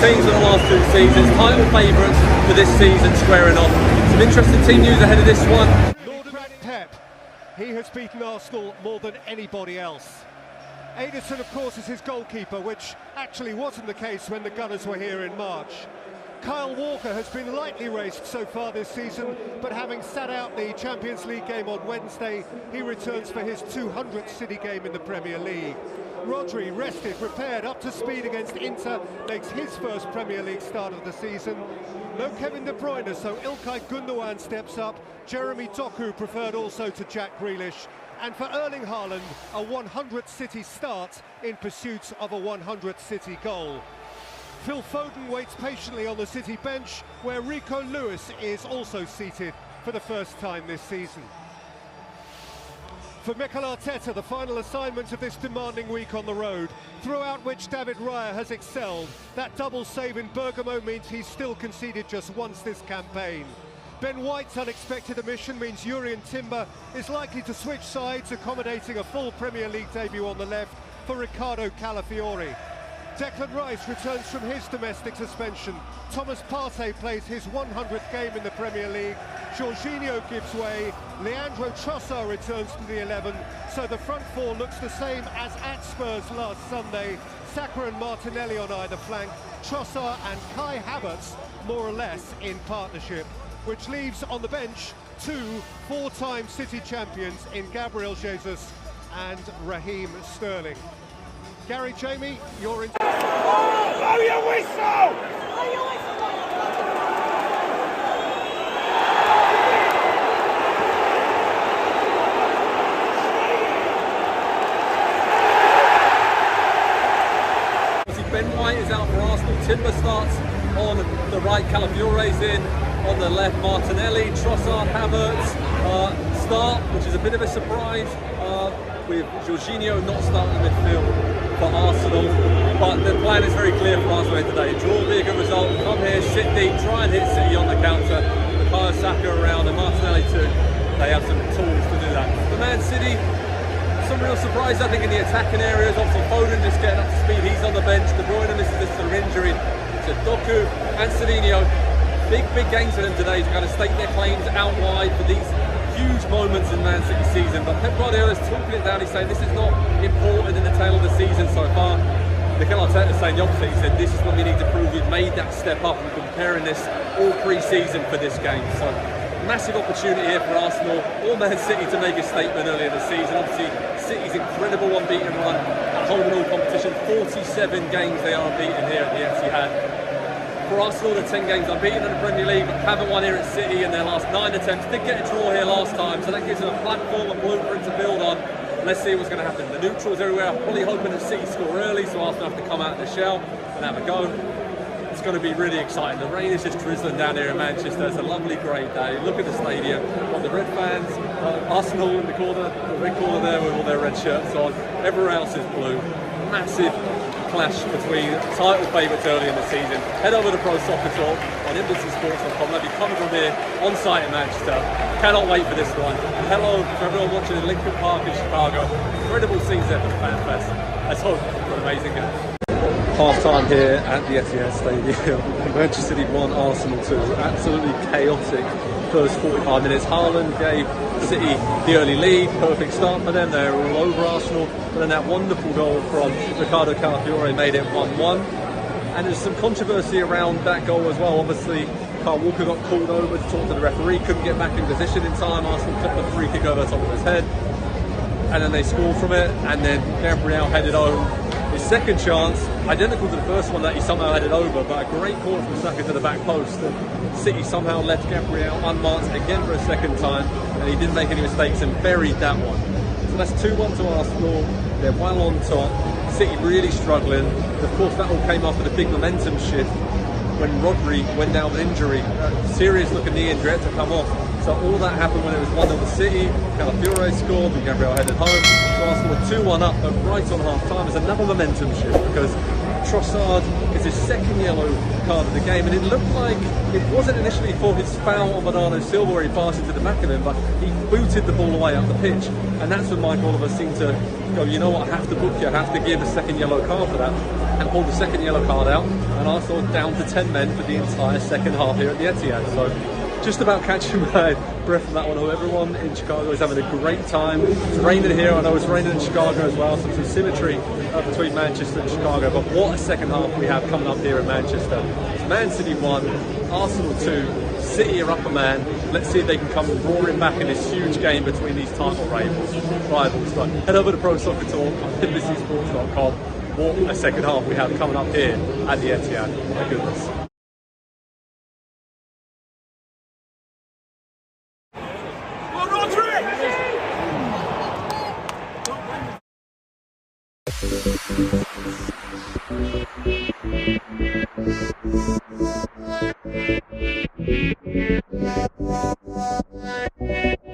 teams for the last 2 seasons, title favourites for this season squaring off. Some interesting team news ahead of this one. Pep, he has beaten Arsenal more than anybody else. Ederson, of course, is his goalkeeper, which actually wasn't the case when the Gunners were here in March. Kyle Walker has been lightly raced so far this season, but having sat out the Champions League game on Wednesday, he returns for his 200th City game in the Premier League. Rodri, rested, repaired, up to speed against Inter, makes his first Premier League start of the season. No Kevin De Bruyne, so Ilkay Gundogan steps up. Jeremy Doku preferred also to Jack Grealish. And for Erling Haaland, a 100th City start in pursuit of a 100th City goal. Phil Foden waits patiently on the City bench, where Rico Lewis is also seated for the first time this season. For Mikel Arteta, the final assignment of this demanding week on the road, throughout which David Raya has excelled. That double save in Bergamo means he's still conceded just once this campaign. Ben White's unexpected omission means Jurrien Timber is likely to switch sides, accommodating a full Premier League debut on the left for Ricardo Calafiori. Declan Rice returns from his domestic suspension. Thomas Partey plays his 100th game in the Premier League. Jorginho gives way. Leandro Trossard returns to the 11. So the front four looks the same as at Spurs last Sunday. Saka and Martinelli on either flank. Trossard and Kai Havertz more or less in partnership, which leaves on the bench 2 four-time City champions in Gabriel Jesus and Raheem Sterling. Gary, Jamie, you're in. Blow your whistle! Ben White is out for Arsenal. Timber starts on the right, Calafiore's in. On the left, Martinelli, Trossard, Havertz start, which is a bit of a surprise, with Jorginho not starting in midfield for Arsenal. But the plan is very clear for Arsenal today. Draw will be a good result. Come here, sit deep, try and hit City on the counter. Bukayo Saka around and Martinelli too. They have some tools to do that. For Man City, some real surprise I think in the attacking areas. Obviously Foden just getting up to speed. He's on the bench. De Bruyne misses this sort of injury to Doku and Savinho. Big games for them today to kind of stake their claims out wide for these huge moments in Man City season. But Pep Guardiola is talking it down. He's saying this is not important in the tail of the season so far. Mikel Arteta is saying the opposite. He said this is what we need to prove. We've made that step up. We've been preparing this all pre-season for this game. So massive opportunity here for Arsenal or Man City to make a statement earlier this season. Obviously City's incredible unbeaten run at home and all competition. 47 games they are unbeaten here at the Etihad. For Arsenal, they're 10 games unbeaten in the Premier League, haven't won here at City in their last 9 attempts. Did get a draw here last time, so that gives them a platform, a blueprint to build on. Let's see what's going to happen. The neutrals everywhere are probably hoping that City score early, so Arsenal have to come out of the shell and have a go. It's going to be really exciting. The rain is just drizzling down here in Manchester. It's a lovely grey day. Look at the stadium. Got the red fans, Arsenal in the corner, the red corner there with all their red shirts on. Everywhere else is blue. Massive clash between title favourites early in the season. Head over to Pro Soccer Talk on InvictusSports.com. They'll be coming from here on site in Manchester. Cannot wait for this one. Hello to everyone watching in Lincoln Park in Chicago. Incredible scenes there for the Fan Fest. Let's hope for an amazing game. Half time here at the Etihad Stadium. Manchester City 1, Arsenal 2. Absolutely chaotic first 45 minutes. Haaland gave City the early lead, perfect start for them. They're all over Arsenal, but then that wonderful goal from Ricardo Calafiori made it 1-1. And there's some controversy around that goal as well. Obviously, Kyle Walker got called over to talk to the referee, couldn't get back in position in time. Arsenal took the free kick over the top of his head, and then they scored from it. And then Gabriel headed home. His second chance, identical to the first one that he somehow headed over, but a great corner from Saka to the back post. And City somehow left Gabriel unmarked again for a second time, and he didn't make any mistakes and buried that one. So that's 2-1 to Arsenal. They're well on top. City really struggling. Of course, that all came after the big momentum shift when Rodri went down with injury. Serious looking knee injury had to come off. So all that happened when it was 1-0 to City. Calafiori scored and Gabriel headed home. So Arsenal were 2-1 up, but right on half-time is another momentum shift because Trossard is his second yellow card of the game, and it looked like it wasn't initially for his foul on Bernardo Silva where he passed into the back of him, but he booted the ball away up the pitch, and that's when Mike Oliver seemed to go, you know what, I have to book you, I have to give a second yellow card for that, and pull the second yellow card out, and Arsenal down to 10 men for the entire second half here at the Etihad. So just about catching my breath from that one. Everyone in Chicago is having a great time. It's raining here, I know it's raining in Chicago as well, so some symmetry between Manchester and Chicago, but what a second half we have coming up here in Manchester. It's Man City 1, Arsenal 2, City are up a man. Let's see if they can come roaring back in this huge game between these title rivals. So head over to Pro Soccer Talk on tenacity.com. What a second half we have coming up here at the Etihad. My goodness. Rodri!